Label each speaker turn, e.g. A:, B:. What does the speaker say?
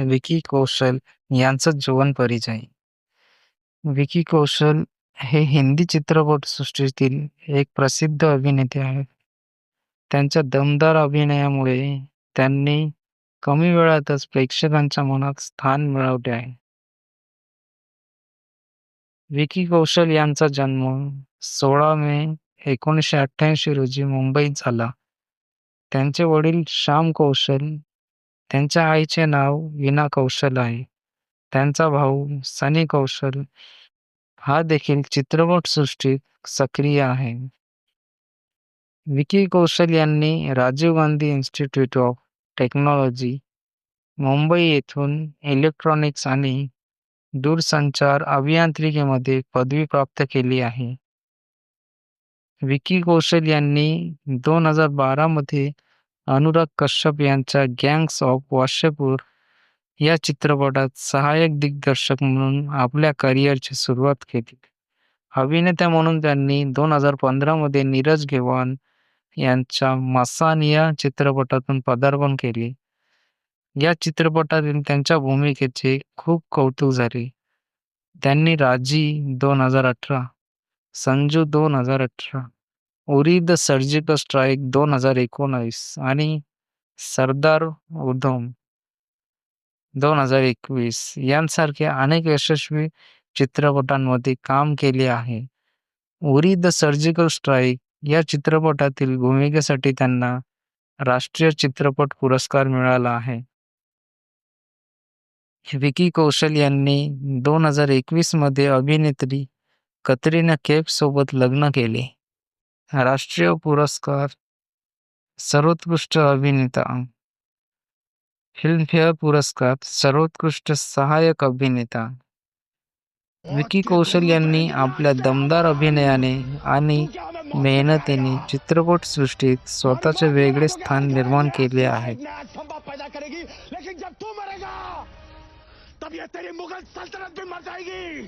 A: विकी कौशल यांचा जीवन परिचय. विकी कौशल हे हिंदी चित्रपटसृष्टीतील एक प्रसिद्ध अभिनेते आहेत. त्यांच्या दमदार अभिनयामुळे त्यांनी कमी वेळातच प्रेक्षकांच्या मनात स्थान मिळवले आहे. विकी कौशल यांचा जन्म 16 मे 1988 रोजी मुंबईत झाला. त्यांचे वडील श्याम कौशल, त्यांच्या आईचे नाव वीणा कौशल आहे. त्यांचा भाऊ सनी कौशल हा देखील चित्रपटसृष्टीत सक्रिय आहे. विकी कौशल यांनी Rajiv Gandhi institute of technology, Mumbai येथून इलेक्ट्रॉनिक्स आणि दूरसंचार अभियांत्रिकीमध्ये पदवी प्राप्त केली आहे. विकी कौशल यांनी 2012 मध्ये अनुराग कश्यप यांच्या गँग्स ऑफ वासेपूर या चित्रपटात सहाय्यक दिग्दर्शक म्हणून आपल्या करिअरची सुरुवात केली. अभिनेता म्हणून त्यांनी 2015 मध्ये नीरज घेवान यांच्या मसान या चित्रपटातून पदार्पण केले. या चित्रपटातील त्यांच्या भूमिकेचे खूप कौतुक झाले. त्यांनी राजी 2018, Sanju 2018, Uri the surgical strike 2019 आणि सरदार उधम 2021 यांसारख्या अनेक यशस्वी चित्रपटांमध्ये काम केले आहे. उरी द सर्जिकल स्ट्राईक या चित्रपटातील भूमिकेसाठी त्यांना राष्ट्रीय चित्रपट पुरस्कार मिळाला आहे. विकी कौशल यांनी 2021 मध्ये अभिनेत्री कतरिना कैफ सोबत लग्न केले. राष्ट्रीय पुरस्कार सर्वोत्कृष्ट अभिनेता, फिल्मफेअर पुरस्कार सर्वोत्कृष्ट सहाय्यक अभिनेता. विकी कौशल यांनी आपल्या दमदार अभिनयाने आणि मेहनतीने चित्रपटसृष्टीत स्वतःचे वेगळे स्थान निर्माण केले आहे.
B: तब ये तेरी मुगल सल्तनत भी मर जाएगी।